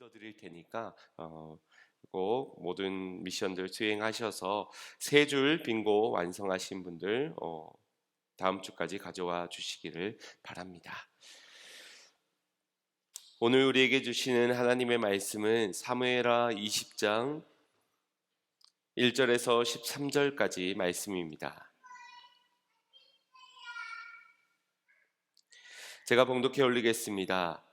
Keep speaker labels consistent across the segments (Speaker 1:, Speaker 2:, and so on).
Speaker 1: 불러드릴 테니까 꼭 모든 미션들 수행하셔서 세 줄 빙고 완성하신 분들 다음 주까지 가져와 주시기를 바랍니다. 오늘 우리에게 주시는 하나님의 말씀은 사무엘하 20장 1절에서 13절까지 말씀입니다. 제가 봉독해 올리겠습니다.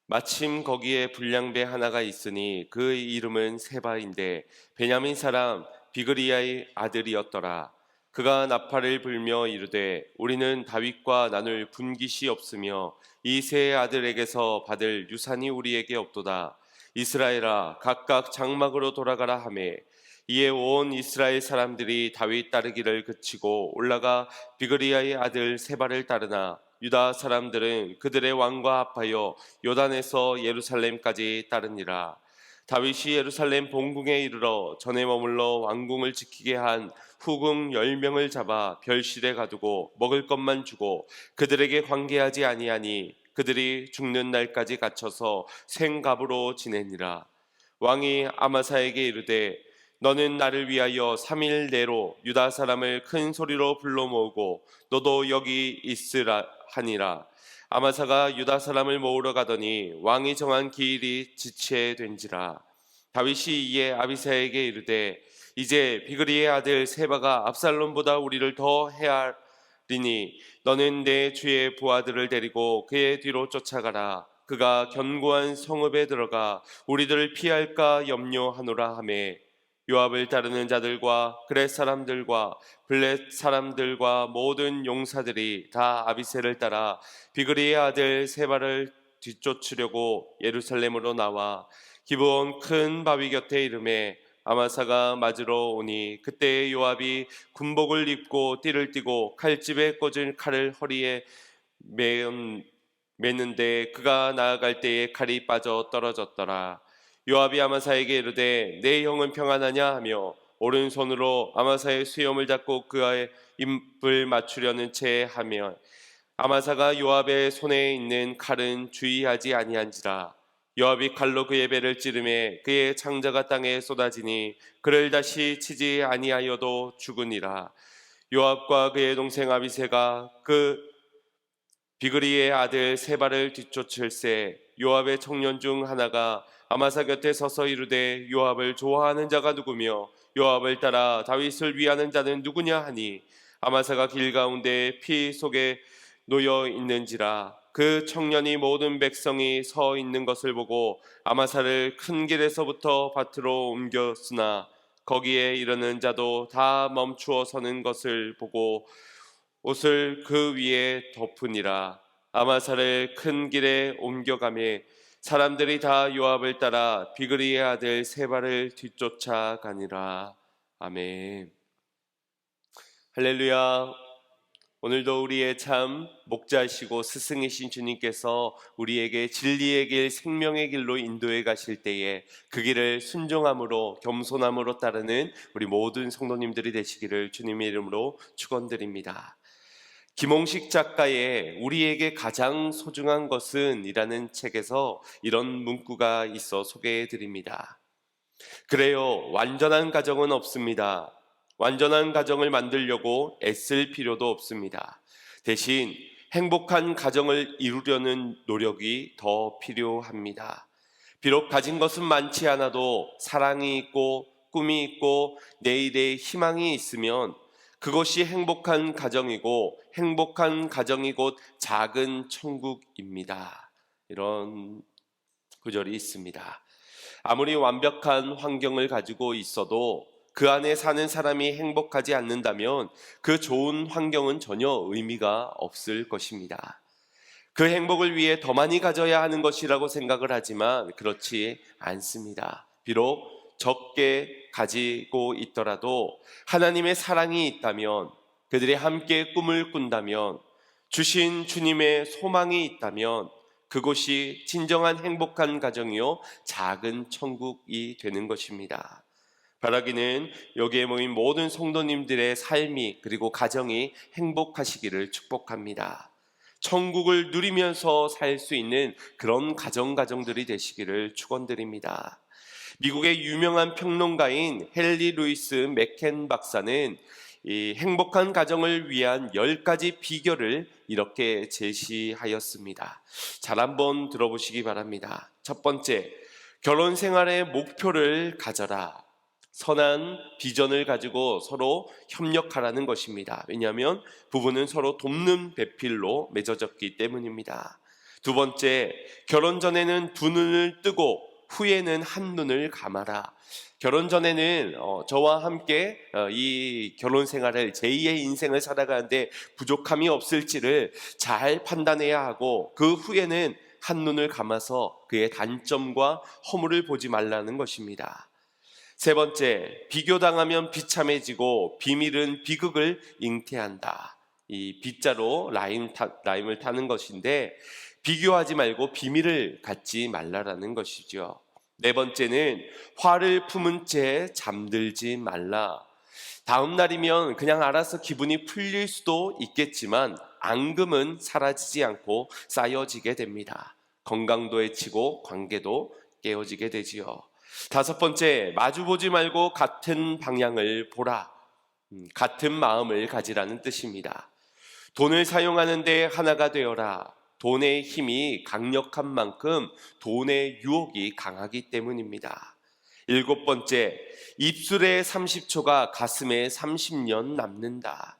Speaker 1: 마침 거기에 불량배 하나가 있으니 그 이름은 세바인데 베냐민 사람 비그리야의 아들이었더라. 그가 나팔을 불며 이르되 우리는 다윗과 나눌 분깃이 없으며 이 세 아들에게서 받을 유산이 우리에게 없도다. 이스라엘아 각각 장막으로 돌아가라 하매 이에 온 이스라엘 사람들이 다윗 따르기를 그치고 올라가 비그리야의 아들 세바를 따르나 유다 사람들은 그들의 왕과 합하여 요단에서 예루살렘까지 따르니라. 다윗이 예루살렘 본궁에 이르러 전에 머물러 왕궁을 지키게 한 후궁 10명을 잡아 별실에 가두고 먹을 것만 주고 그들에게 관계하지 아니하니 그들이 죽는 날까지 갇혀서 생갑으로 지내니라. 왕이 아마사에게 이르되 너는 나를 위하여 3일 내로 유다 사람을 큰 소리로 불러 모으고 너도 여기 있으라 하니라. 아마사가 유다 사람을 모으러 가더니 왕이 정한 기일이 지체 된지라. 다윗이 이에 아비사에게 이르되 이제 비그리의 아들 세바가 압살롬보다 우리를 더 해하리니 너는 내 주의 부하들을 데리고 그의 뒤로 쫓아가라. 그가 견고한 성읍에 들어가 우리들을 피할까 염려하노라 하매 요압을 따르는 자들과 그렛 사람들과 블렛 사람들과 모든 용사들이 다 아비새를 따라 비그리의 아들 세바를 뒤쫓으려고 예루살렘으로 나와 기브온 큰 바위 곁에 이르매 아마사가 맞으러 오니 그때 요압이 군복을 입고 띠를 띠고 칼집에 꽂은 칼을 허리에 매는데 그가 나아갈 때에 칼이 빠져 떨어졌더라. 요압이 아마사에게 이르되 내 형은 평안하냐 하며 오른손으로 아마사의 수염을 잡고 그의 입을 맞추려는 채 하며 아마사가 요압의 손에 있는 칼은 주의하지 아니한지라. 요압이 칼로 그의 배를 찌르매 그의 창자가 땅에 쏟아지니 그를 다시 치지 아니하여도 죽으니라. 요압과 그의 동생 아비새가 그 비그리의 아들 세바를 뒤쫓을새 요압의 청년 중 하나가 아마사 곁에 서서 이르되 요압을 좋아하는 자가 누구며 요압을 따라 다윗을 위하는 자는 누구냐 하니 아마사가 길 가운데 피 속에 놓여 있는지라. 그 청년이 모든 백성이 서 있는 것을 보고 아마사를 큰 길에서부터 밭으로 옮겼으나 거기에 이르는 자도 다 멈추어 서는 것을 보고 옷을 그 위에 덮으니라. 아마사를 큰 길에 옮겨가매 사람들이 다 요압을 따라 비그리의 아들 세바를 뒤쫓아가니라. 아멘. 할렐루야. 오늘도 우리의 참 목자이시고 스승이신 주님께서 우리에게 진리의 길, 생명의 길로 인도해 가실 때에 그 길을 순종함으로 겸손함으로 따르는 우리 모든 성도님들이 되시기를 주님의 이름으로 축원드립니다. 김홍식 작가의 우리에게 가장 소중한 것은 이라는 책에서 이런 문구가 있어 소개해 드립니다. 그래요, 완전한 가정은 없습니다. 완전한 가정을 만들려고 애쓸 필요도 없습니다. 대신 행복한 가정을 이루려는 노력이 더 필요합니다. 비록 가진 것은 많지 않아도 사랑이 있고 꿈이 있고 내일의 희망이 있으면 그것이 행복한 가정이고 행복한 가정이 곧 작은 천국입니다. 이런 구절이 있습니다. 아무리 완벽한 환경을 가지고 있어도 그 안에 사는 사람이 행복하지 않는다면 그 좋은 환경은 전혀 의미가 없을 것입니다. 그 행복을 위해 더 많이 가져야 하는 것이라고 생각을 하지만 그렇지 않습니다. 비록 적게 가지고 있더라도 하나님의 사랑이 있다면, 그들이 함께 꿈을 꾼다면, 주신 주님의 소망이 있다면 그곳이 진정한 행복한 가정이요 작은 천국이 되는 것입니다. 바라기는 여기에 모인 모든 성도님들의 삶이 그리고 가정이 행복하시기를 축복합니다. 천국을 누리면서 살 수 있는 그런 가정들이 되시기를 축원드립니다. 미국의 유명한 평론가인 헨리 루이스 맥켄 박사는 이 행복한 가정을 위한 10가지 비결을 이렇게 제시하였습니다. 잘 한번 들어보시기 바랍니다. 첫 번째, 결혼 생활의 목표를 가져라. 선한 비전을 가지고 서로 협력하라는 것입니다. 왜냐하면 부부는 서로 돕는 배필로 맺어졌기 때문입니다. 두 번째, 결혼 전에는 두 눈을 뜨고 후에는 한 눈을 감아라. 결혼 전에는 저와 함께 이 결혼 생활을, 제2의 인생을 살아가는데 부족함이 없을지를 잘 판단해야 하고, 그 후에는 한눈을 감아서 그의 단점과 허물을 보지 말라는 것입니다. 세 번째, 비교당하면 비참해지고 비밀은 비극을 잉태한다. 이 빗자로 라임을 타는 것인데, 비교하지 말고 비밀을 갖지 말라라는 것이죠. 네 번째는 화를 품은 채 잠들지 말라. 다음 날이면 그냥 알아서 기분이 풀릴 수도 있겠지만 앙금은 사라지지 않고 쌓여지게 됩니다. 건강도 해치고 관계도 깨어지게 되지요. 다섯 번째, 마주보지 말고 같은 방향을 보라. 같은 마음을 가지라는 뜻입니다. 돈을 사용하는데 하나가 되어라. 돈의 힘이 강력한 만큼 돈의 유혹이 강하기 때문입니다. 일곱 번째, 입술의 30초가 가슴에 30년 남는다.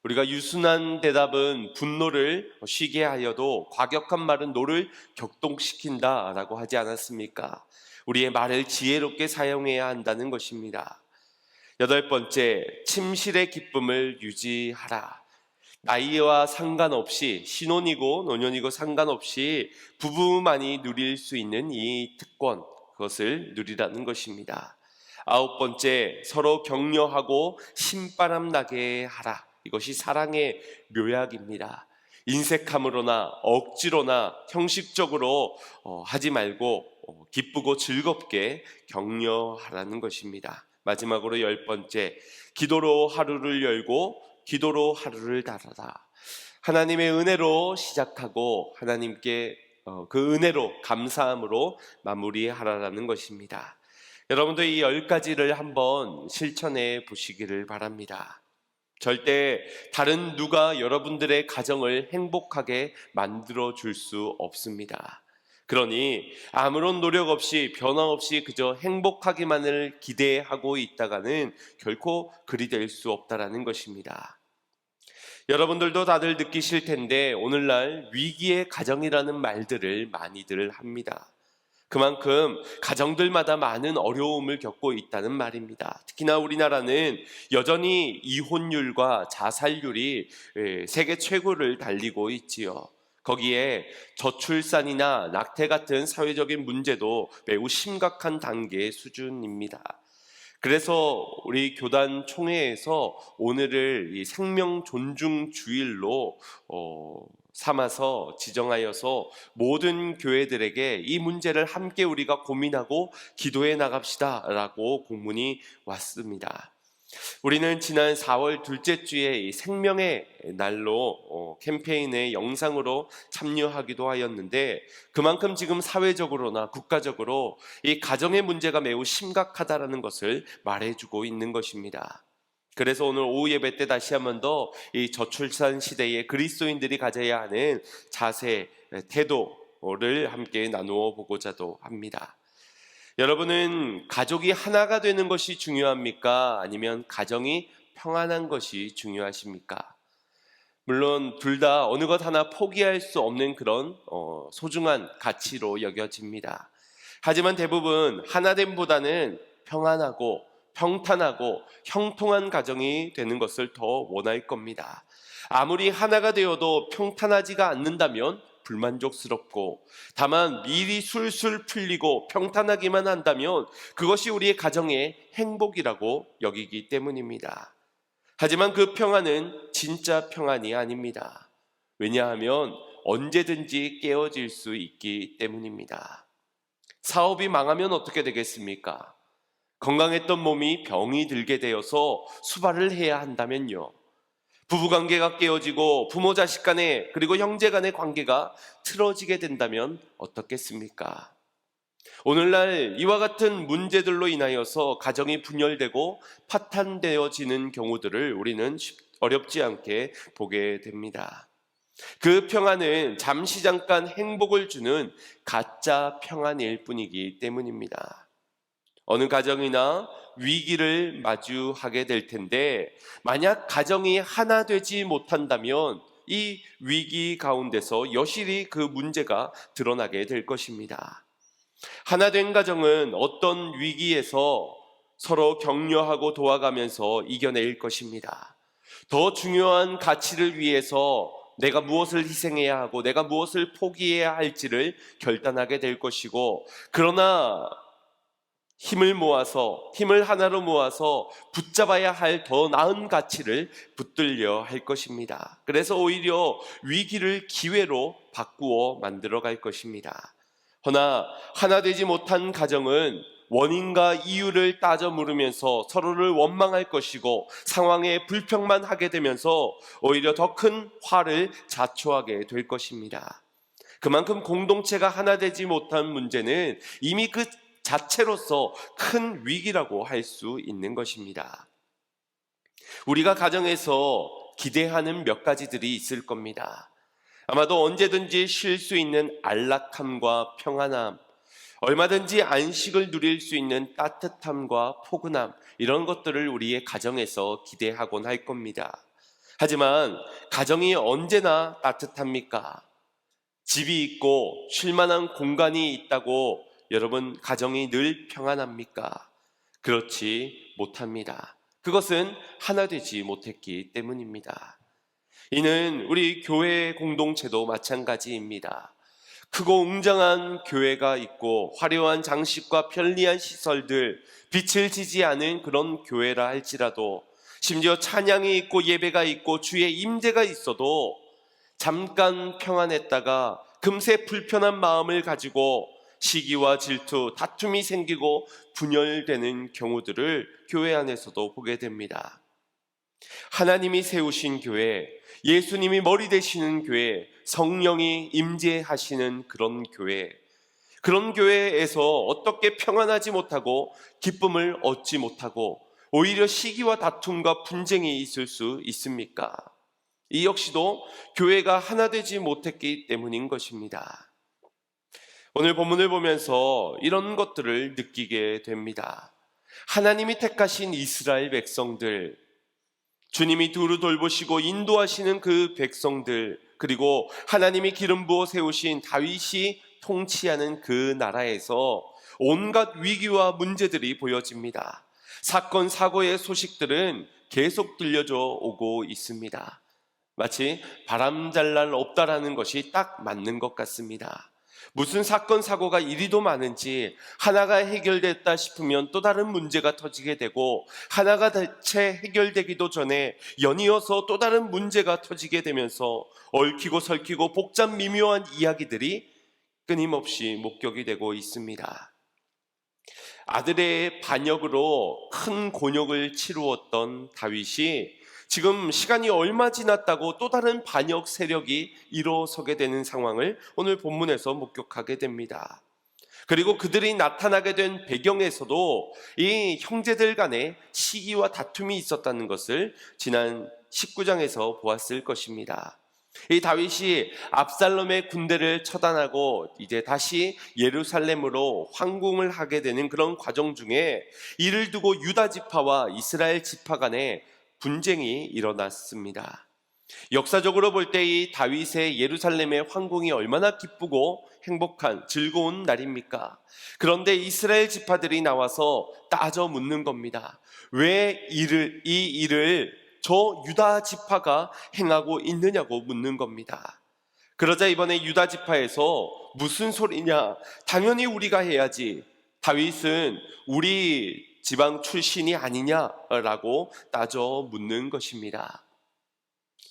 Speaker 1: 우리가 유순한 대답은 분노를 쉬게 하여도 과격한 말은 노를 격동시킨다 라고 하지 않았습니까? 우리의 말을 지혜롭게 사용해야 한다는 것입니다. 여덟 번째, 침실의 기쁨을 유지하라. 나이와 상관없이, 신혼이고 노년이고 상관없이 부부만이 누릴 수 있는 이 특권, 그것을 누리라는 것입니다. 아홉 번째, 서로 격려하고 신바람 나게 하라. 이것이 사랑의 묘약입니다. 인색함으로나 억지로나 형식적으로 하지 말고 기쁘고 즐겁게 격려하라는 것입니다. 마지막으로 열 번째, 기도로 하루를 열고 기도로 하루를 달아라. 하나님의 은혜로 시작하고 하나님께 그 은혜로 감사함으로 마무리하라는 것입니다. 여러분도 이 10가지를 한번 실천해 보시기를 바랍니다. 절대 다른 누가 여러분들의 가정을 행복하게 만들어 줄 수 없습니다. 그러니 아무런 노력 없이 변화 없이 그저 행복하기만을 기대하고 있다가는 결코 그리 될 수 없다라는 것입니다. 여러분들도 다들 느끼실 텐데 오늘날 위기의 가정이라는 말들을 많이들 합니다. 그만큼 가정들마다 많은 어려움을 겪고 있다는 말입니다. 특히나 우리나라는 여전히 이혼율과 자살률이 세계 최고를 달리고 있지요. 거기에 저출산이나 낙태 같은 사회적인 문제도 매우 심각한 단계의 수준입니다. 그래서 우리 교단 총회에서 오늘을 이 생명 존중 주일로 삼아서 지정하여서 모든 교회들에게 이 문제를 함께 우리가 고민하고 기도해 나갑시다 라고 공문이 왔습니다. 우리는 지난 4월 둘째 주에 이 생명의 날로 캠페인의 영상으로 참여하기도 하였는데, 그만큼 지금 사회적으로나 국가적으로 이 가정의 문제가 매우 심각하다라는 것을 말해주고 있는 것입니다. 그래서 오늘 오후 예배 때 다시 한번 더 이 저출산 시대에 그리스도인들이 가져야 하는 자세, 태도를 함께 나누어 보고자도 합니다. 여러분은 가족이 하나가 되는 것이 중요합니까? 아니면 가정이 평안한 것이 중요하십니까? 물론 둘 다 어느 것 하나 포기할 수 없는 그런 소중한 가치로 여겨집니다. 하지만 대부분 하나됨보다는 평안하고 평탄하고 형통한 가정이 되는 것을 더 원할 겁니다. 아무리 하나가 되어도 평탄하지가 않는다면 불만족스럽고, 다만 미리 술술 풀리고 평탄하기만 한다면 그것이 우리의 가정의 행복이라고 여기기 때문입니다. 하지만 그 평안은 진짜 평안이 아닙니다. 왜냐하면 언제든지 깨어질 수 있기 때문입니다. 사업이 망하면 어떻게 되겠습니까? 건강했던 몸이 병이 들게 되어서 수발을 해야 한다면요. 부부관계가 깨어지고 부모 자식 간에 그리고 형제 간의 관계가 틀어지게 된다면 어떻겠습니까? 오늘날 이와 같은 문제들로 인하여서 가정이 분열되고 파탄되어지는 경우들을 우리는 어렵지 않게 보게 됩니다. 그 평안은 잠시 잠깐 행복을 주는 가짜 평안일 뿐이기 때문입니다. 어느 가정이나 위기를 마주하게 될 텐데 만약 가정이 하나 되지 못한다면 이 위기 가운데서 여실히 그 문제가 드러나게 될 것입니다. 하나 된 가정은 어떤 위기에서 서로 격려하고 도와가면서 이겨낼 것입니다. 더 중요한 가치를 위해서 내가 무엇을 희생해야 하고 내가 무엇을 포기해야 할지를 결단하게 될 것이고, 그러나 힘을 하나로 모아서 붙잡아야 할 더 나은 가치를 붙들려 할 것입니다. 그래서 오히려 위기를 기회로 바꾸어 만들어 갈 것입니다. 허나 하나 되지 못한 가정은 원인과 이유를 따져 물으면서 서로를 원망할 것이고 상황에 불평만 하게 되면서 오히려 더 큰 화를 자초하게 될 것입니다. 그만큼 공동체가 하나 되지 못한 문제는 이미 그 자체로서 큰 위기라고 할 수 있는 것입니다. 우리가 가정에서 기대하는 몇 가지들이 있을 겁니다. 아마도 언제든지 쉴 수 있는 안락함과 평안함, 얼마든지 안식을 누릴 수 있는 따뜻함과 포근함, 이런 것들을 우리의 가정에서 기대하곤 할 겁니다. 하지만 가정이 언제나 따뜻합니까? 집이 있고 쉴 만한 공간이 있다고 여러분 가정이 늘 평안합니까? 그렇지 못합니다. 그것은 하나 되지 못했기 때문입니다. 이는 우리 교회 공동체도 마찬가지입니다. 크고 웅장한 교회가 있고 화려한 장식과 편리한 시설들, 빛을 지지 않은 그런 교회라 할지라도, 심지어 찬양이 있고 예배가 있고 주의 임재가 있어도 잠깐 평안했다가 금세 불편한 마음을 가지고 시기와 질투, 다툼이 생기고 분열되는 경우들을 교회 안에서도 보게 됩니다. 하나님이 세우신 교회, 예수님이 머리 되시는 교회, 성령이 임재하시는 그런 교회에서 어떻게 평안하지 못하고 기쁨을 얻지 못하고 오히려 시기와 다툼과 분쟁이 있을 수 있습니까? 이 역시도 교회가 하나 되지 못했기 때문인 것입니다. 오늘 본문을 보면서 이런 것들을 느끼게 됩니다. 하나님이 택하신 이스라엘 백성들, 주님이 두루 돌보시고 인도하시는 그 백성들, 그리고 하나님이 기름 부어 세우신 다윗이 통치하는 그 나라에서 온갖 위기와 문제들이 보여집니다. 사건 사고의 소식들은 계속 들려져 오고 있습니다. 마치 바람 잘 날 없다라는 것이 딱 맞는 것 같습니다. 무슨 사건 사고가 이리도 많은지 하나가 해결됐다 싶으면 또 다른 문제가 터지게 되고, 하나가 대체 해결되기도 전에 연이어서 또 다른 문제가 터지게 되면서 얽히고 설키고 복잡 미묘한 이야기들이 끊임없이 목격이 되고 있습니다. 아들의 반역으로 큰 곤욕을 치루었던 다윗이 지금 시간이 얼마 지났다고 또 다른 반역 세력이 일어서게 되는 상황을 오늘 본문에서 목격하게 됩니다. 그리고 그들이 나타나게 된 배경에서도 이 형제들 간에 시기와 다툼이 있었다는 것을 지난 19장에서 보았을 것입니다. 이 다윗이 압살롬의 군대를 처단하고 이제 다시 예루살렘으로 황궁을 하게 되는 그런 과정 중에 이를 두고 유다 지파와 이스라엘 지파 간에 분쟁이 일어났습니다. 역사적으로 볼 때 이 다윗의 예루살렘의 황궁이 얼마나 기쁘고 행복한 즐거운 날입니까? 그런데 이스라엘 지파들이 나와서 따져 묻는 겁니다. 왜 이 일을 저 유다 지파가 행하고 있느냐고 묻는 겁니다. 그러자 이번에 유다 지파에서 무슨 소리냐? 당연히 우리가 해야지. 다윗은 우리 지방 출신이 아니냐라고 따져 묻는 것입니다.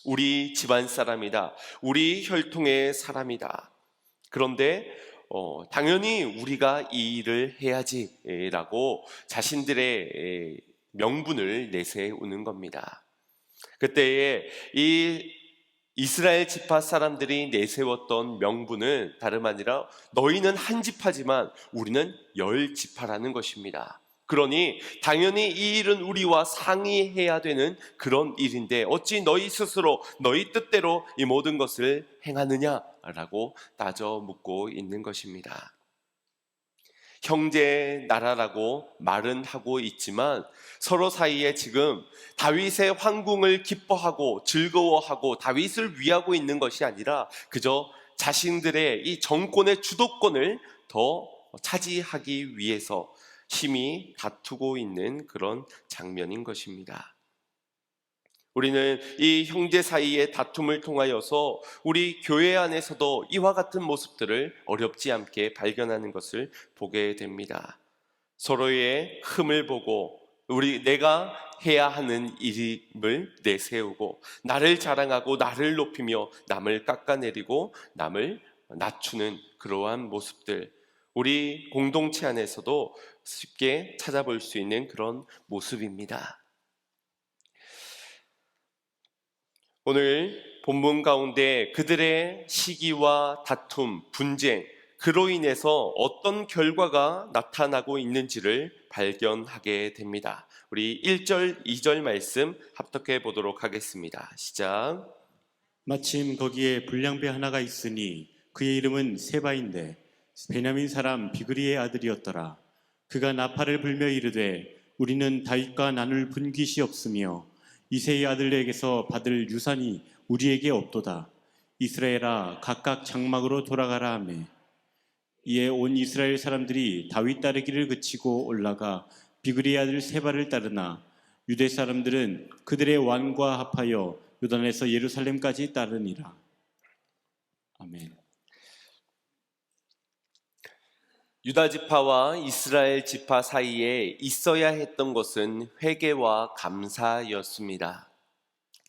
Speaker 1: 우리 집안 사람이다. 우리 혈통의 사람이다. 그런데 당연히 우리가 이 일을 해야지라고 자신들의 명분을 내세우는 겁니다. 그때에 이 이스라엘 지파 사람들이 내세웠던 명분은 다름 아니라 너희는 한 지파지만 우리는 10지파라는 것입니다. 그러니 당연히 이 일은 우리와 상의해야 되는 그런 일인데 어찌 너희 스스로 너희 뜻대로 이 모든 것을 행하느냐라고 따져 묻고 있는 것입니다. 형제 나라라고 말은 하고 있지만 서로 사이에 지금 다윗의 황궁을 기뻐하고 즐거워하고 다윗을 위하고 있는 것이 아니라 그저 자신들의 이 정권의 주도권을 더 차지하기 위해서 힘이 다투고 있는 그런 장면인 것입니다. 우리는 이 형제 사이의 다툼을 통하여서 우리 교회 안에서도 이와 같은 모습들을 어렵지 않게 발견하는 것을 보게 됩니다. 서로의 흠을 보고 내가 해야 하는 일임을 내세우고 나를 자랑하고 나를 높이며 남을 깎아내리고 남을 낮추는 그러한 모습들, 우리 공동체 안에서도 쉽게 찾아볼 수 있는 그런 모습입니다. 오늘 본문 가운데 그들의 시기와 다툼, 분쟁, 그로 인해서 어떤 결과가 나타나고 있는지를 발견하게 됩니다. 우리 1절, 2절 말씀 합독해 보도록 하겠습니다. 시작.
Speaker 2: 마침 거기에 불량배 하나가 있으니 그의 이름은 세바인데 베냐민 사람 비그리의 아들이었더라. 그가 나팔을 불며 이르되 우리는 다윗과 나눌 분깃이 없으며 이새의 아들에게서 받을 유산이 우리에게 없도다. 이스라엘아 각각 장막으로 돌아가라 하매 이에 온 이스라엘 사람들이 다윗 따르기를 그치고 올라가 비그리의 아들 세바를 따르나 유대 사람들은 그들의 왕과 합하여 요단에서 예루살렘까지 따르니라. 아멘.
Speaker 1: 유다 지파와 이스라엘 지파 사이에 있어야 했던 것은 회개와 감사였습니다.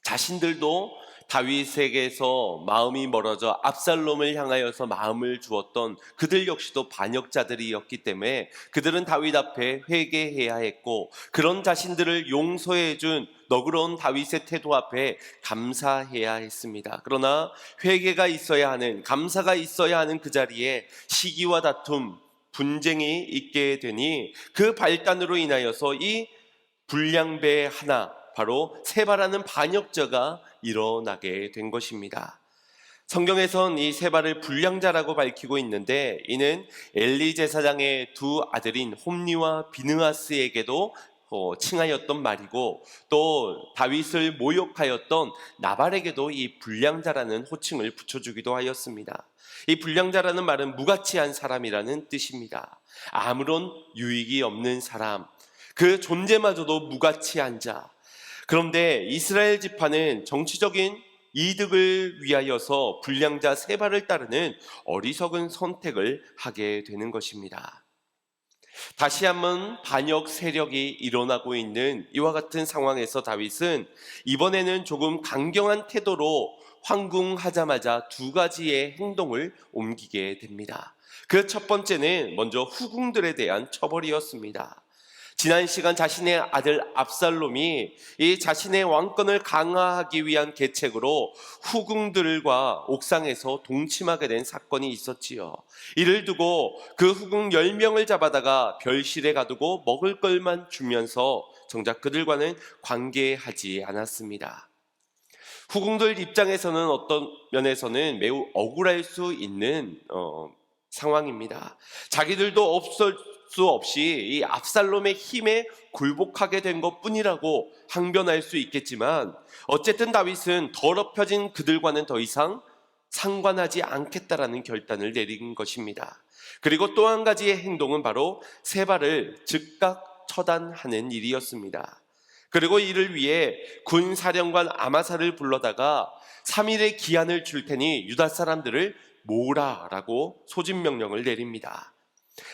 Speaker 1: 자신들도 다윗에게서 마음이 멀어져 압살롬을 향하여서 마음을 주었던 그들 역시도 반역자들이었기 때문에 그들은 다윗 앞에 회개해야 했고, 그런 자신들을 용서해준 너그러운 다윗의 태도 앞에 감사해야 했습니다. 그러나 회개가 있어야 하는, 감사가 있어야 하는 그 자리에 시기와 다툼, 분쟁이 있게 되니 그 발단으로 인하여서 이 불량배 하나, 바로 세바라는 반역자가 일어나게 된 것입니다. 성경에선 이 세바를 불량자라고 밝히고 있는데 이는 엘리 제사장의 두 아들인 홈리와 비느하스에게도 칭하였던 말이고, 또 다윗을 모욕하였던 나발에게도 이 불량자라는 호칭을 붙여주기도 하였습니다. 이 불량자라는 말은 무가치한 사람이라는 뜻입니다. 아무런 유익이 없는 사람, 그 존재마저도 무가치한 자. 그런데 이스라엘 지파는 정치적인 이득을 위하여서 불량자 세바를 따르는 어리석은 선택을 하게 되는 것입니다. 다시 한번 반역 세력이 일어나고 있는 이와 같은 상황에서 다윗은 이번에는 조금 강경한 태도로 황궁하자마자 두 가지의 행동을 옮기게 됩니다. 그 첫 번째는 먼저 후궁들에 대한 처벌이었습니다. 지난 시간 자신의 아들 압살롬이 이 자신의 왕권을 강화하기 위한 계책으로 후궁들과 옥상에서 동침하게 된 사건이 있었지요. 이를 두고 그 후궁 10명을 잡아다가 별실에 가두고 먹을 것만 주면서 정작 그들과는 관계하지 않았습니다. 후궁들 입장에서는 어떤 면에서는 매우 억울할 수 있는 상황입니다. 자기들도 없을 수 없이 이 압살롬의 힘에 굴복하게 된 것뿐이라고 항변할 수 있겠지만, 어쨌든 다윗은 더럽혀진 그들과는 더 이상 상관하지 않겠다라는 결단을 내린 것입니다. 그리고 또 한 가지의 행동은 바로 세바를 즉각 처단하는 일이었습니다. 그리고 이를 위해 군사령관 아마사를 불러다가 3일의 기한을 줄 테니 유다 사람들을 모으라라고 소집명령을 내립니다.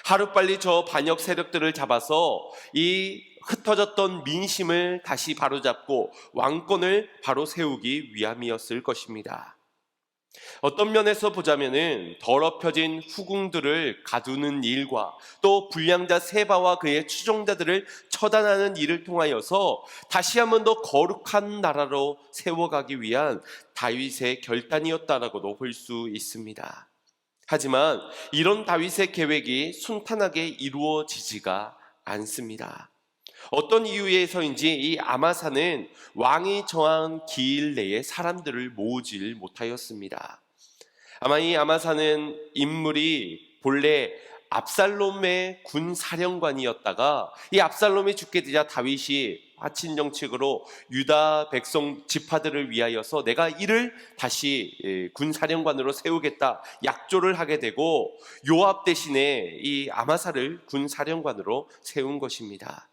Speaker 1: 하루빨리 저 반역 세력들을 잡아서 이 흩어졌던 민심을 다시 바로잡고 왕권을 바로 세우기 위함이었을 것입니다. 어떤 면에서 보자면은 더럽혀진 후궁들을 가두는 일과 또 불량자 세바와 그의 추종자들을 처단하는 일을 통하여서 다시 한 번 더 거룩한 나라로 세워가기 위한 다윗의 결단이었다라고도 볼 수 있습니다. 하지만 이런 다윗의 계획이 순탄하게 이루어지지가 않습니다. 어떤 이유에서인지 이 아마사는 왕이 정한 기일 내에 사람들을 모으질 못하였습니다. 아마 이 아마사는 인물이 본래 압살롬의 군 사령관이었다가 이 압살롬이 죽게 되자 다윗이 화친 정책으로 유다 백성 지파들을 위하여서 내가 이를 다시 군 사령관으로 세우겠다 약조를 하게 되고 요압 대신에 이 아마사를 군 사령관으로 세운 것입니다.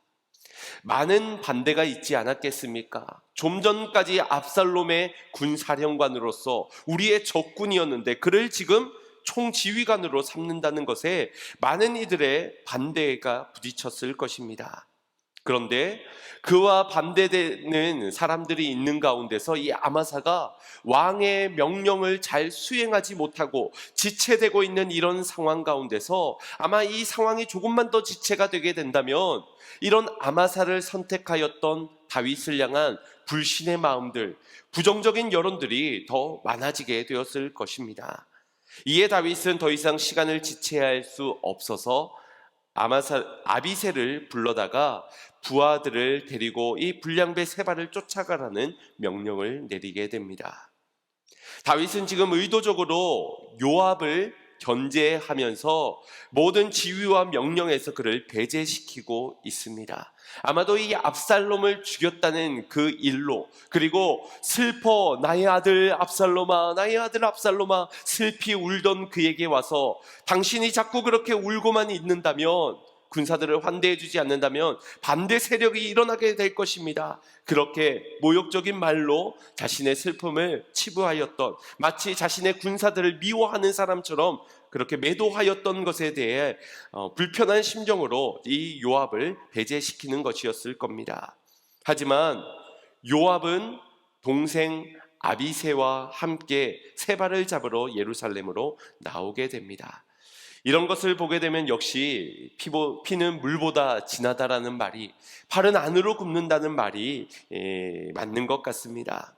Speaker 1: 많은 반대가 있지 않았겠습니까? 좀 전까지 압살롬의 군사령관으로서 우리의 적군이었는데 그를 지금 총지휘관으로 삼는다는 것에 많은 이들의 반대가 부딪혔을 것입니다. 그런데 그와 반대되는 사람들이 있는 가운데서 이 아마사가 왕의 명령을 잘 수행하지 못하고 지체되고 있는 이런 상황 가운데서 아마 이 상황이 조금만 더 지체가 되게 된다면 이런 아마사를 선택하였던 다윗을 향한 불신의 마음들, 부정적인 여론들이 더 많아지게 되었을 것입니다. 이에 다윗은 더 이상 시간을 지체할 수 없어서 아비새를 불러다가 부하들을 데리고 이 불량배 세바를 쫓아가라는 명령을 내리게 됩니다. 다윗은 지금 의도적으로 요압을 견제하면서 모든 지휘와 명령에서 그를 배제시키고 있습니다. 아마도 이 압살롬을 죽였다는 그 일로, 그리고 슬퍼 나의 아들 압살롬아, 나의 아들 압살롬아 슬피 울던 그에게 와서 당신이 자꾸 그렇게 울고만 있는다면, 군사들을 환대해 주지 않는다면 반대 세력이 일어나게 될 것입니다. 그렇게 모욕적인 말로 자신의 슬픔을 치부하였던, 마치 자신의 군사들을 미워하는 사람처럼 그렇게 매도하였던 것에 대해 불편한 심정으로 이 요압을 배제시키는 것이었을 겁니다. 하지만 요압은 동생 아비새와 함께 세바를 잡으러 예루살렘으로 나오게 됩니다. 이런 것을 보게 되면 역시 피는 물보다 진하다라는 말이, 팔은 안으로 굽는다는 말이 맞는 것 같습니다.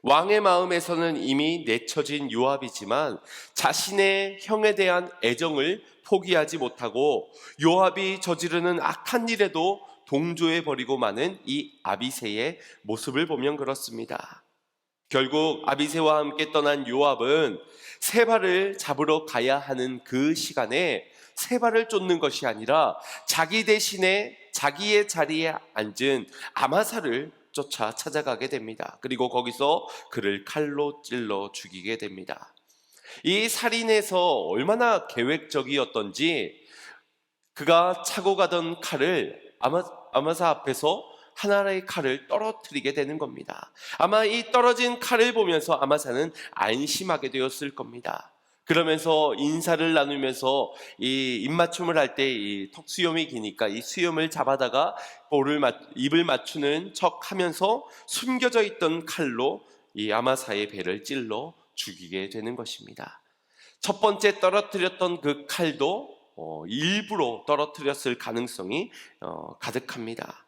Speaker 1: 왕의 마음에서는 이미 내쳐진 요압이지만 자신의 형에 대한 애정을 포기하지 못하고 요압이 저지르는 악한 일에도 동조해버리고 마는 이 아비새의 모습을 보면 그렇습니다. 결국 아비새와 함께 떠난 요압은 세바를 잡으러 가야 하는 그 시간에 세바를 쫓는 것이 아니라 자기 대신에 자기의 자리에 앉은 아마사를 쫓아 찾아가게 됩니다. 그리고 거기서 그를 칼로 찔러 죽이게 됩니다. 이 살인에서 얼마나 계획적이었던지 그가 차고 가던 칼을 아마사 앞에서 하나의 칼을 떨어뜨리게 되는 겁니다. 아마 이 떨어진 칼을 보면서 아마사는 안심하게 되었을 겁니다. 그러면서 인사를 나누면서 이 입맞춤을 할 때 이 턱수염이 기니까 이 수염을 잡아다가 입을 맞추는 척 하면서 숨겨져 있던 칼로 이 아마사의 배를 찔러 죽이게 되는 것입니다. 첫 번째 떨어뜨렸던 그 칼도 일부러 떨어뜨렸을 가능성이 가득합니다.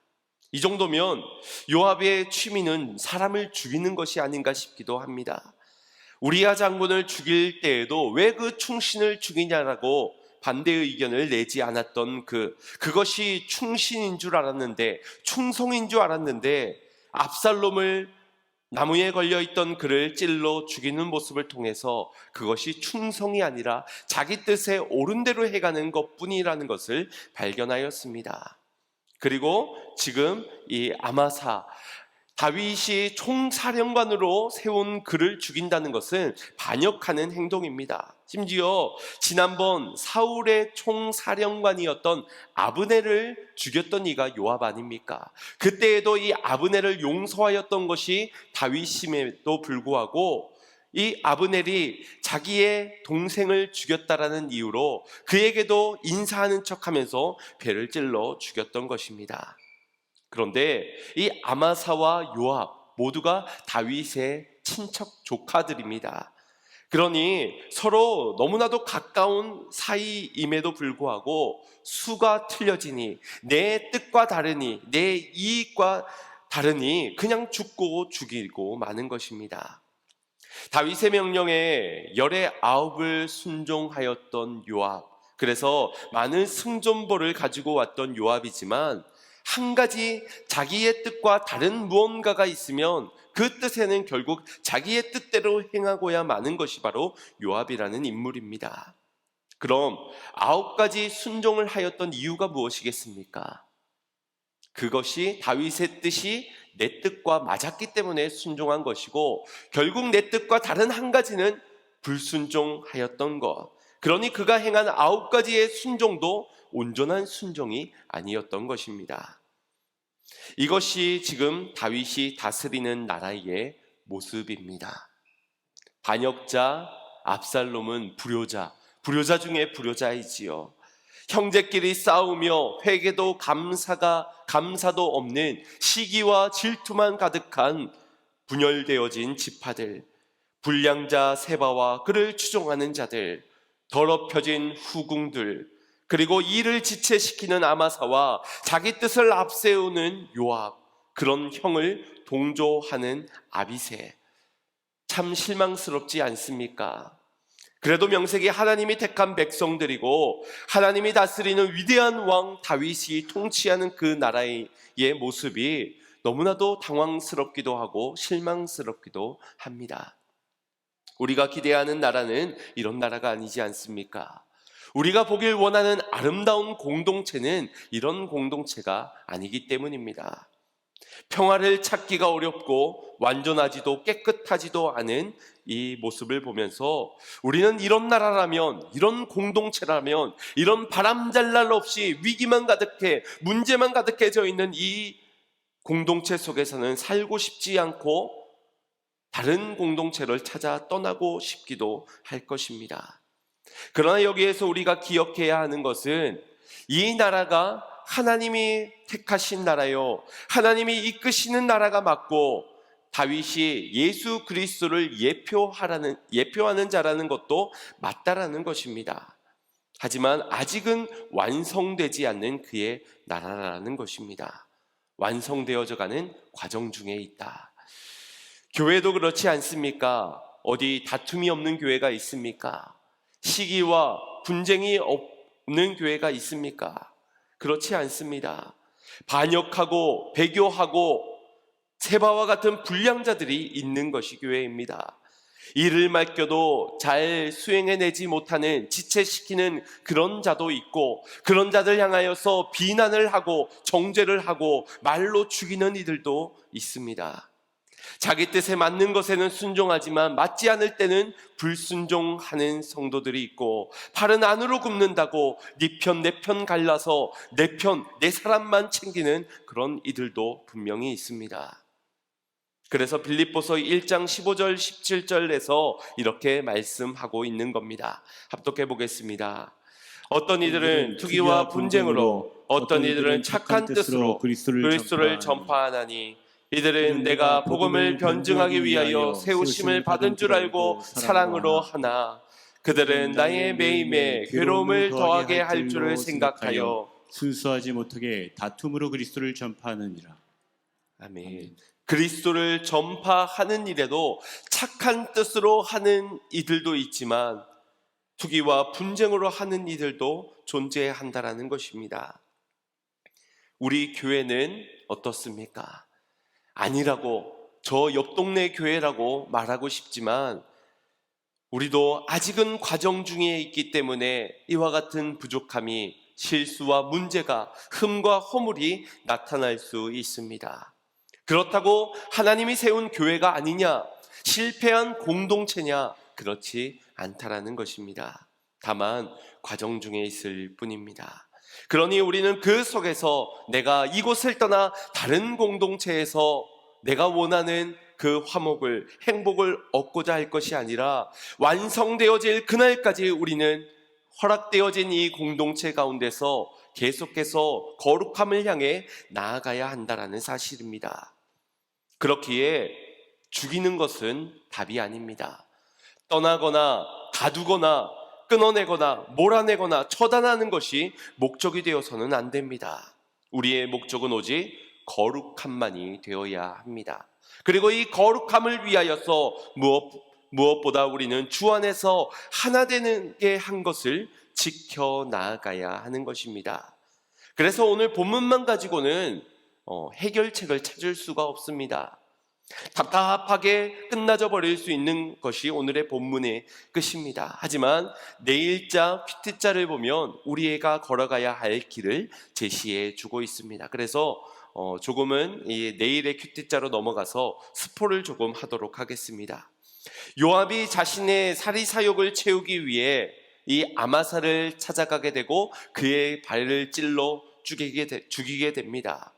Speaker 1: 이 정도면 요압의 취미는 사람을 죽이는 것이 아닌가 싶기도 합니다. 우리야 장군을 죽일 때에도 왜 그 충신을 죽이냐라고 반대의 의견을 내지 않았던 그것이 충신인 줄 알았는데, 충성인 줄 알았는데, 압살롬을 나무에 걸려있던 그를 찔러 죽이는 모습을 통해서 그것이 충성이 아니라 자기 뜻에 옳은 대로 해가는 것뿐이라는 것을 발견하였습니다. 그리고 지금 이 아마사, 다윗이 총사령관으로 세운 그를 죽인다는 것은 반역하는 행동입니다. 심지어 지난번 사울의 총사령관이었던 아브넬을 죽였던 이가 요압 아닙니까? 그때에도 이 아브넬을 용서하였던 것이 다윗임에도 불구하고 이 아브넬이 자기의 동생을 죽였다라는 이유로 그에게도 인사하는 척하면서 배를 찔러 죽였던 것입니다. 그런데 이 아마사와 요압 모두가 다윗의 친척 조카들입니다. 그러니 서로 너무나도 가까운 사이임에도 불구하고 수가 틀려지니, 내 뜻과 다르니, 내 이익과 다르니 그냥 죽고 죽이고 마는 것입니다. 다윗의 명령에 열의 아홉을 순종하였던 요압, 그래서 많은 승전보를 가지고 왔던 요압이지만 한 가지 자기의 뜻과 다른 무언가가 있으면 그 뜻에는 결국 자기의 뜻대로 행하고야 마는 것이 바로 요압이라는 인물입니다. 그럼 9가지 순종을 하였던 이유가 무엇이겠습니까? 그것이 다윗의 뜻이 내 뜻과 맞았기 때문에 순종한 것이고, 결국 내 뜻과 다른 한 가지는 불순종하였던 것. 그러니 그가 행한 9가지의 순종도 온전한 순종이 아니었던 것입니다. 이것이 지금 다윗이 다스리는 나라의 모습입니다. 반역자 압살롬은 불효자 중에 불효자이지요. 형제끼리 싸우며 회개도 감사도 없는 시기와 질투만 가득한 분열되어진 지파들, 불량자 세바와 그를 추종하는 자들, 더럽혀진 후궁들, 그리고 이를 지체시키는 아마사와 자기 뜻을 앞세우는 요압, 그런 형을 동조하는 아비새. 참 실망스럽지 않습니까? 그래도 명색이 하나님이 택한 백성들이고 하나님이 다스리는 위대한 왕 다윗이 통치하는 그 나라의 모습이 너무나도 당황스럽기도 하고 실망스럽기도 합니다. 우리가 기대하는 나라는 이런 나라가 아니지 않습니까? 우리가 보길 원하는 아름다운 공동체는 이런 공동체가 아니기 때문입니다. 평화를 찾기가 어렵고 완전하지도 깨끗하지도 않은 이 모습을 보면서 우리는 이런 나라라면, 이런 공동체라면, 이런 바람잘 날 없이 위기만 가득해 문제만 가득해져 있는 이 공동체 속에서는 살고 싶지 않고 다른 공동체를 찾아 떠나고 싶기도 할 것입니다. 그러나 여기에서 우리가 기억해야 하는 것은 이 나라가 하나님이 택하신 나라요, 하나님이 이끄시는 나라가 맞고 다윗이 예수 그리스도를 예표하는 자라는 것도 맞다라는 것입니다. 하지만 아직은 완성되지 않는 그의 나라라는 것입니다. 완성되어져 가는 과정 중에 있다. 교회도 그렇지 않습니까? 어디 다툼이 없는 교회가 있습니까? 시기와 분쟁이 없는 교회가 있습니까? 그렇지 않습니다. 반역하고 배교하고 세바와 같은 불량자들이 있는 것이 교회입니다. 일을 맡겨도 잘 수행해내지 못하는, 지체시키는 그런 자도 있고, 그런 자들 향하여서 비난을 하고 정죄를 하고 말로 죽이는 이들도 있습니다. 자기 뜻에 맞는 것에는 순종하지만 맞지 않을 때는 불순종하는 성도들이 있고, 팔은 안으로 굽는다고 네 편 내 편 갈라서 내 사람만 챙기는 그런 이들도 분명히 있습니다. 그래서 빌립보서 1장 15절 17절에서 이렇게 말씀하고 있는 겁니다. 합독해 보겠습니다. 어떤 이들은 투기와 분쟁으로, 어떤 이들은 착한 뜻으로 그리스도를 전파하나니, 이들은 내가 복음을 변증하기 위하여 세우심을 받은 줄 알고 사랑으로 하나, 그들은 나의 매임에 괴로움을 더하게 할 줄을 생각하여
Speaker 2: 순수하지 못하게 다툼으로 그리스도를 전파하느니라.
Speaker 1: 아멘. 그리스도를 전파하는 일에도 착한 뜻으로 하는 이들도 있지만 투기와 분쟁으로 하는 이들도 존재한다라는 것입니다. 우리 교회는 어떻습니까? 아니라고, 저 옆 동네 교회라고 말하고 싶지만 우리도 아직은 과정 중에 있기 때문에 이와 같은 부족함이, 실수와 문제가, 흠과 허물이 나타날 수 있습니다. 그렇다고 하나님이 세운 교회가 아니냐, 실패한 공동체냐, 그렇지 않다라는 것입니다. 다만 과정 중에 있을 뿐입니다. 그러니 우리는 그 속에서 내가 이곳을 떠나 다른 공동체에서 내가 원하는 그 화목을, 행복을 얻고자 할 것이 아니라 완성되어질 그날까지 우리는 허락되어진 이 공동체 가운데서 계속해서 거룩함을 향해 나아가야 한다라는 사실입니다. 그렇기에 죽이는 것은 답이 아닙니다. 떠나거나 가두거나 끊어내거나 몰아내거나 처단하는 것이 목적이 되어서는 안 됩니다. 우리의 목적은 오직 거룩함만이 되어야 합니다. 그리고 이 거룩함을 위하여서 무엇보다 우리는 주 안에서 하나 되는 게 한 것을 지켜나가야 하는 것입니다. 그래서 오늘 본문만 가지고는 해결책을 찾을 수가 없습니다. 답답하게 끝나져 버릴 수 있는 것이 오늘의 본문의 끝입니다. 하지만 내일자 퀴트자를 보면 우리가 걸어가야 할 길을 제시해 주고 있습니다. 그래서 조금은 이 내일의 퀴트자로 넘어가서 스포를 조금 하도록 하겠습니다. 요압이 자신의 사리사욕을 채우기 위해 이 아마사를 찾아가게 되고 그의 발을 찔러 죽이게 됩니다.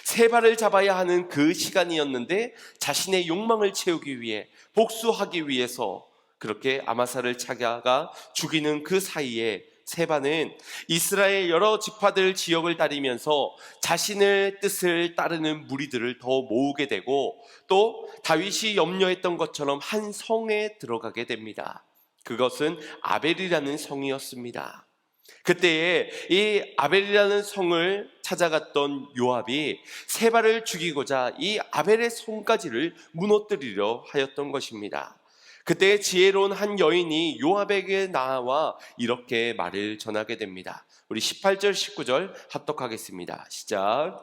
Speaker 1: 세 발을 잡아야 하는 그 시간이었는데 자신의 욕망을 채우기 위해 복수하기 위해서 그렇게 아마사를 찾아가 죽이는 그 사이에 세바는 이스라엘 여러 지파들 지역을 다니면서 자신의 뜻을 따르는 무리들을 더 모으게 되고 또 다윗이 염려했던 것처럼 한 성에 들어가게 됩니다. 그것은 아벨이라는 성이었습니다. 그때에 이 아벨이라는 성을 찾아갔던 요압이 세바를 죽이고자 이 아벨의 성까지를 무너뜨리려 하였던 것입니다. 그때 지혜로운 한 여인이 요압에게 나와 이렇게 말을 전하게 됩니다. 우리 18절 19절 합독하겠습니다. 시작.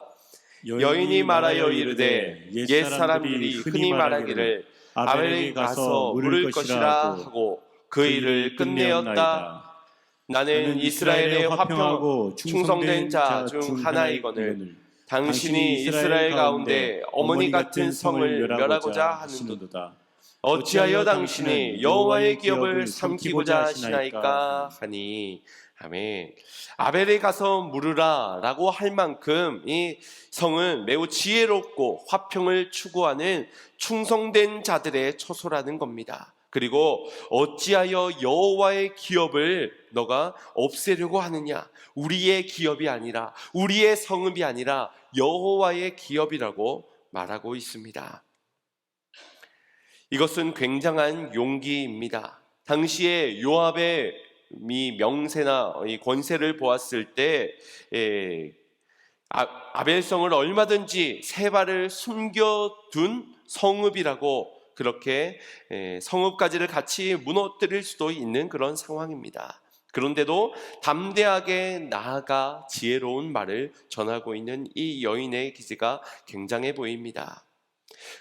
Speaker 1: 여인이 말하여 이르되 옛사람들이 흔히 말하기를 아벨에게 가서 물을 것이라 하고 그 일을 끝내었다. 나는 이스라엘의 화평하고 충성된 자 중 하나이거늘 당신이 이스라엘 가운데 어머니 같은 성을 멸하고자 하는도다. 어찌하여 당신이 여호와의 기업을 삼키고자 하시나이까 하니. 아멘. 아벨에 가서 물으라 라고 할 만큼 이 성은 매우 지혜롭고 화평을 추구하는 충성된 자들의 처소라는 겁니다. 그리고 어찌하여 여호와의 기업을 너가 없애려고 하느냐. 우리의 기업이 아니라 우리의 성읍이 아니라 여호와의 기업이라고 말하고 있습니다. 이것은 굉장한 용기입니다. 당시에 요압의 명세나 권세를 보았을 때 아벨성을 얼마든지 세바를 숨겨둔 성읍이라고 그렇게 성읍까지를 같이 무너뜨릴 수도 있는 그런 상황입니다. 그런데도 담대하게 나아가 지혜로운 말을 전하고 있는 이 여인의 기세가 굉장해 보입니다.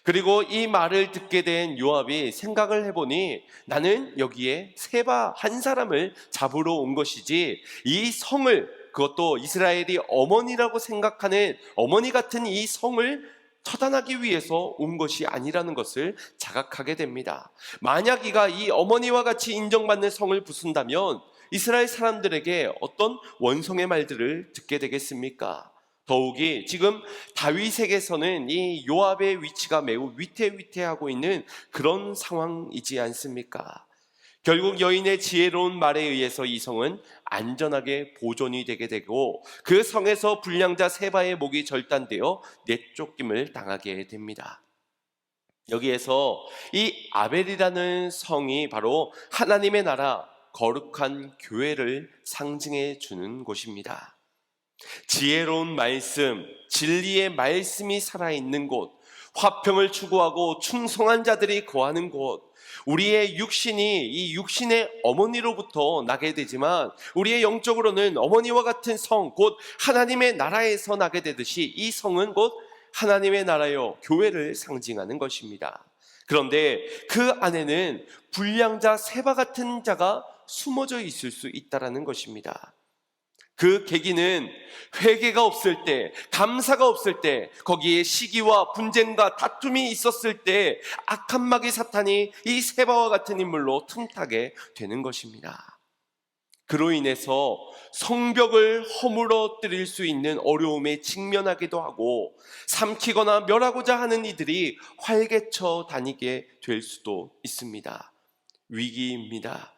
Speaker 1: 그리고 이 말을 듣게 된 요압이 생각을 해보니 나는 여기에 세바 한 사람을 잡으러 온 것이지 이 성을, 그것도 이스라엘이 어머니라고 생각하는 어머니 같은 이 성을 처단하기 위해서 온 것이 아니라는 것을 자각하게 됩니다. 만약 이가 이 어머니와 같이 인정받는 성을 부순다면 이스라엘 사람들에게 어떤 원성의 말들을 듣게 되겠습니까? 더욱이 지금 다윗에게서는 이 요압의 위치가 매우 위태위태하고 있는 그런 상황이지 않습니까? 결국 여인의 지혜로운 말에 의해서 이 성은 안전하게 보존이 되게 되고 그 성에서 불량자 세바의 목이 절단되어 내쫓김을 당하게 됩니다. 여기에서 이 아벨이라는 성이 바로 하나님의 나라 거룩한 교회를 상징해 주는 곳입니다. 지혜로운 말씀, 진리의 말씀이 살아있는 곳, 화평을 추구하고 충성한 자들이 거하는 곳, 우리의 육신이 이 육신의 어머니로부터 나게 되지만 우리의 영적으로는 어머니와 같은 성, 곧 하나님의 나라에서 나게 되듯이 이 성은 곧 하나님의 나라요 교회를 상징하는 것입니다. 그런데 그 안에는 불량자 세바 같은 자가 숨어져 있을 수 있다는 것입니다. 그 계기는 회개가 없을 때, 감사가 없을 때, 거기에 시기와 분쟁과 다툼이 있었을 때 악한 마귀 사탄이 이 세바와 같은 인물로 틈타게 되는 것입니다. 그로 인해서 성벽을 허물어뜨릴 수 있는 어려움에 직면하기도 하고 삼키거나 멸하고자 하는 이들이 활개쳐 다니게 될 수도 있습니다. 위기입니다.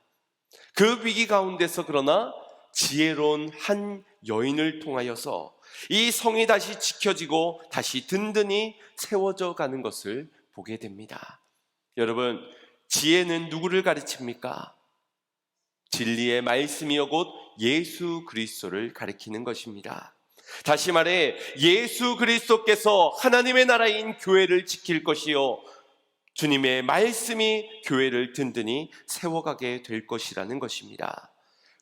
Speaker 1: 그 위기 가운데서 그러나 지혜로운 한 여인을 통하여서 이 성이 다시 지켜지고 다시 든든히 세워져 가는 것을 보게 됩니다. 여러분, 지혜는 누구를 가르칩니까? 진리의 말씀이여 곧 예수 그리스도를 가리키는 것입니다. 다시 말해 예수 그리스도께서 하나님의 나라인 교회를 지킬 것이요 주님의 말씀이 교회를 든든히 세워가게 될 것이라는 것입니다.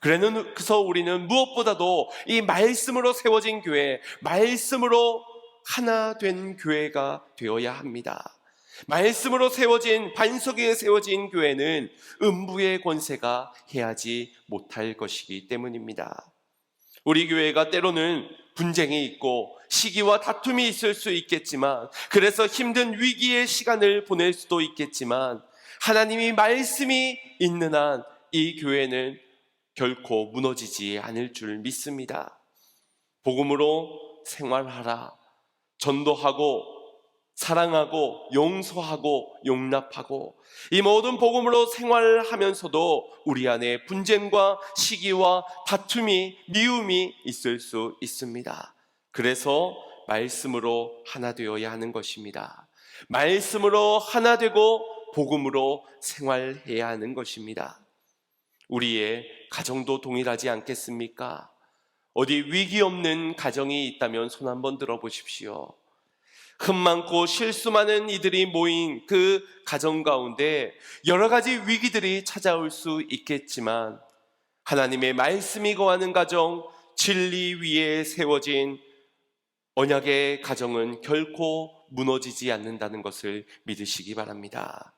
Speaker 1: 그래서 우리는 무엇보다도 이 말씀으로 세워진 교회, 말씀으로 하나 된 교회가 되어야 합니다. 말씀으로 세워진, 반석 위에 세워진 교회는 음부의 권세가 해하지 못할 것이기 때문입니다. 우리 교회가 때로는 분쟁이 있고 시기와 다툼이 있을 수 있겠지만, 그래서 힘든 위기의 시간을 보낼 수도 있겠지만, 하나님이 말씀이 있는 한 이 교회는 결코 무너지지 않을 줄 믿습니다. 복음으로 생활하라. 전도하고 사랑하고 용서하고 용납하고 이 모든 복음으로 생활하면서도 우리 안에 분쟁과 시기와 다툼이, 미움이 있을 수 있습니다. 그래서 말씀으로 하나 되어야 하는 것입니다. 말씀으로 하나 되고 복음으로 생활해야 하는 것입니다. 우리의 가정도 동일하지 않겠습니까? 어디 위기 없는 가정이 있다면 손 한번 들어보십시오. 흠 많고 실수 많은 이들이 모인 그 가정 가운데 여러 가지 위기들이 찾아올 수 있겠지만, 하나님의 말씀이 거하는 가정, 진리 위에 세워진 언약의 가정은 결코 무너지지 않는다는 것을 믿으시기 바랍니다.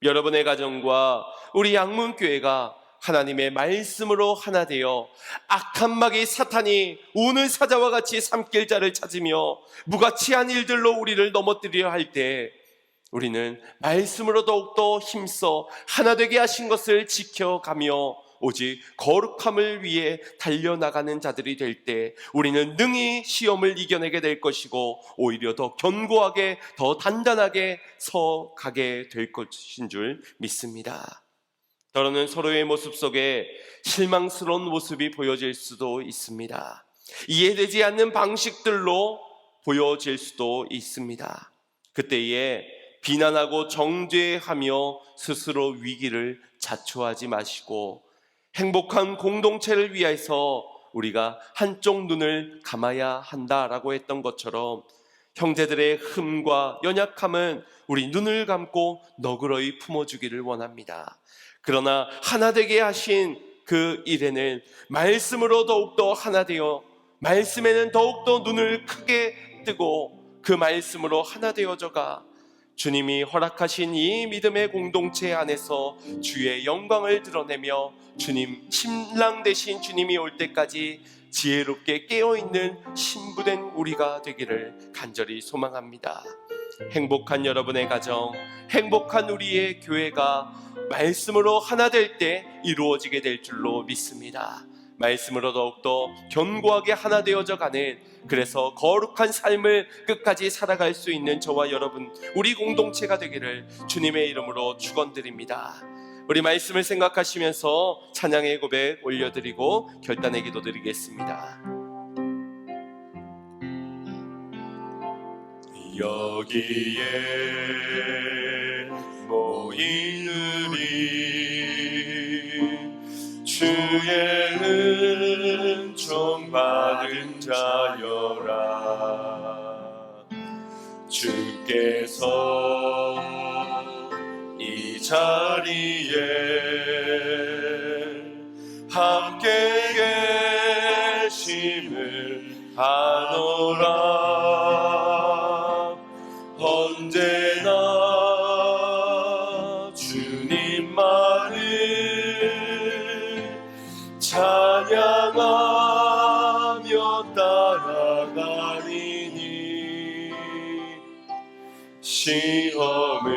Speaker 1: 여러분의 가정과 우리 양문교회가 하나님의 말씀으로 하나 되어 악한 마귀 사탄이 우는 사자와 같이 삼킬 자를 찾으며 무가치한 일들로 우리를 넘어뜨리려 할 때, 우리는 말씀으로 더욱더 힘써 하나 되게 하신 것을 지켜가며 오직 거룩함을 위해 달려나가는 자들이 될 때, 우리는 능히 시험을 이겨내게 될 것이고 오히려 더 견고하게, 더 단단하게 서가게 될 것인 줄 믿습니다. 때로는 서로의 모습 속에 실망스러운 모습이 보여질 수도 있습니다. 이해되지 않는 방식들로 보여질 수도 있습니다. 그때에 비난하고 정죄하며 스스로 위기를 자초하지 마시고 행복한 공동체를 위해서 우리가 한쪽 눈을 감아야 한다라고 했던 것처럼, 형제들의 흠과 연약함은 우리 눈을 감고 너그러이 품어주기를 원합니다. 그러나 하나 되게 하신 그 일에는 말씀으로 더욱더 하나 되어, 말씀에는 더욱더 눈을 크게 뜨고 그 말씀으로 하나 되어져가 주님이 허락하신 이 믿음의 공동체 안에서 주의 영광을 드러내며 주님, 신랑 되신 주님이 올 때까지 지혜롭게 깨어있는 신부된 우리가 되기를 간절히 소망합니다. 행복한 여러분의 가정, 행복한 우리의 교회가 말씀으로 하나 될 때 이루어지게 될 줄로 믿습니다. 말씀으로 더욱더 견고하게 하나 되어져 가는, 그래서 거룩한 삶을 끝까지 살아갈 수 있는 저와 여러분, 우리 공동체가 되기를 주님의 이름으로 축원드립니다. 우리 말씀을 생각하시면서 찬양의 고백 올려드리고 결단의 기도 드리겠습니다. 여기에 모인 우리 주의 은총 받은 자여라. 주께서 이 자리에 함께 계심을 아노라. 언제나 주님만을 찬양하며 따라가리니 시험을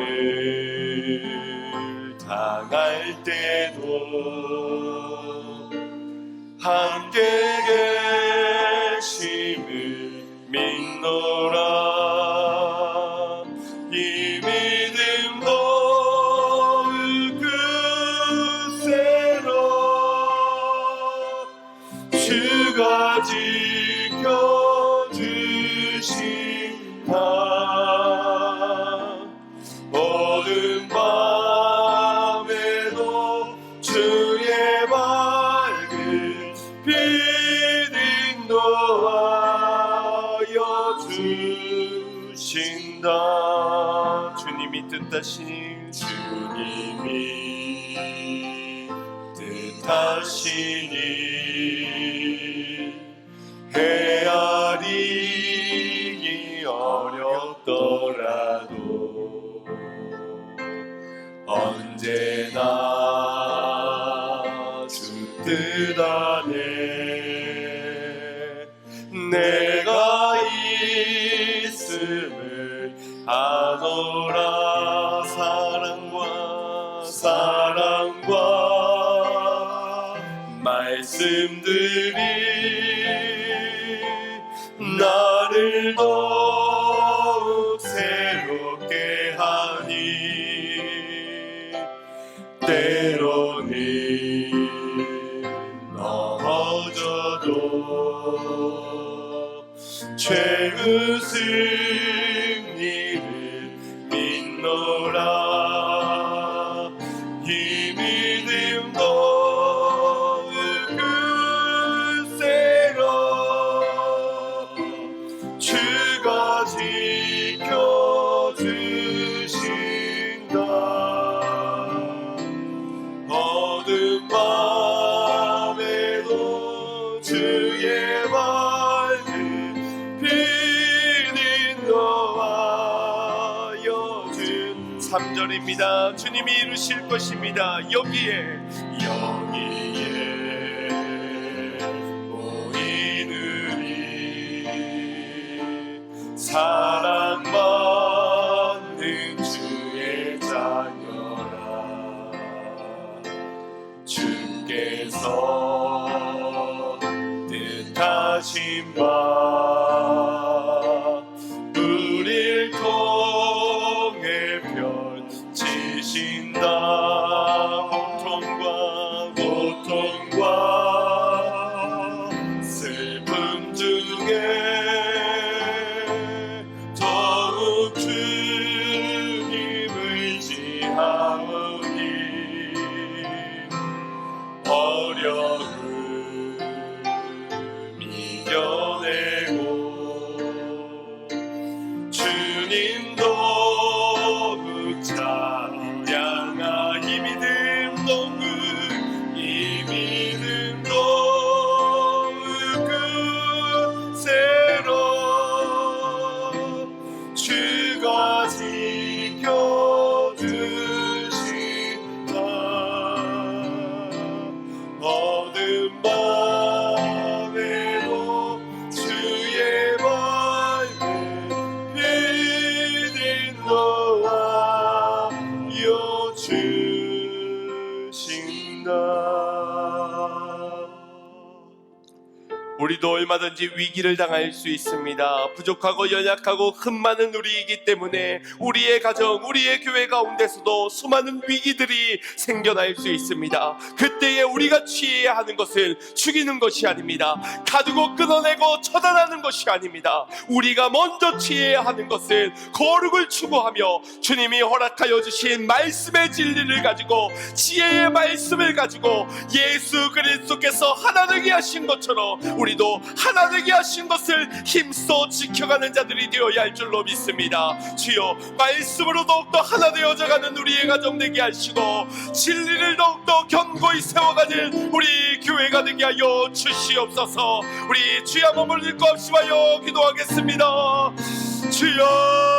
Speaker 1: 당할 때도 함께 계심을 믿노라. 이 믿음 더욱 굳세로 주가 지켜주신다. 주신다. 주님이 뜻하시니
Speaker 2: 주님이 뜻하시니 헤아리기 어렵더라도 언제나 주 뜻 안에 내가 있음을 아노라. 사랑과 말씀들이 나를 더욱 새롭게 하니 때로는 넘어져도 죄의 승리를 믿노라. 이 믿음 더욱 굳세라. 주가 지켜주신다. 어두운 밤에도 주의 말씀 비는 너와여 준 3절입니다. 주님이 이루실 것입니다. 여기에 모이느니 사랑받는 주의 자녀라. 주께서 뜻하신 바 우릴 통해 펼치신다. 고통과 슬픔 중에 더욱 주님 의지하오니 어려움 이겨내고 주님 더욱 찬양하. 이 믿음 더욱 굳세라. 주가 지켜주신다. 어두운 밤에도 주의 말씀 비는 너와여 주신다. 우리도 얼마든지 위기를 당할 수 있습니다. 부족하고 연약하고 흠 많은 우리이기 때문에 우리의 가정, 우리의 교회 가운데서도 수많은 위기들이 생겨날 수 있습니다. 그때에 우리가 취해야 하는 것은 죽이는 것이 아닙니다. 가두고 끊어내고 처단하는 것이 아닙니다. 우리가 먼저 취해야 하는 것은 거룩을 추구하며 주님이 허락하여 주신 말씀의 진리를 가지고 지혜의 말씀을 가지고 예수 그리스도께서 하나 되게 하신 것처럼 우리도 하나 되게 하신 것을 힘써 지켜가는 자들이 되어야 할 줄로 믿습니다. 주여, 말씀으로 더욱더 하나 되어져가는 우리의 가정 되게 하시고 진리를 더욱더 견고히 세워가는 우리 교회가 되게 하여 주시옵소서. 우리 주여 머물릴 것 없이 하여 기도하겠습니다. 주여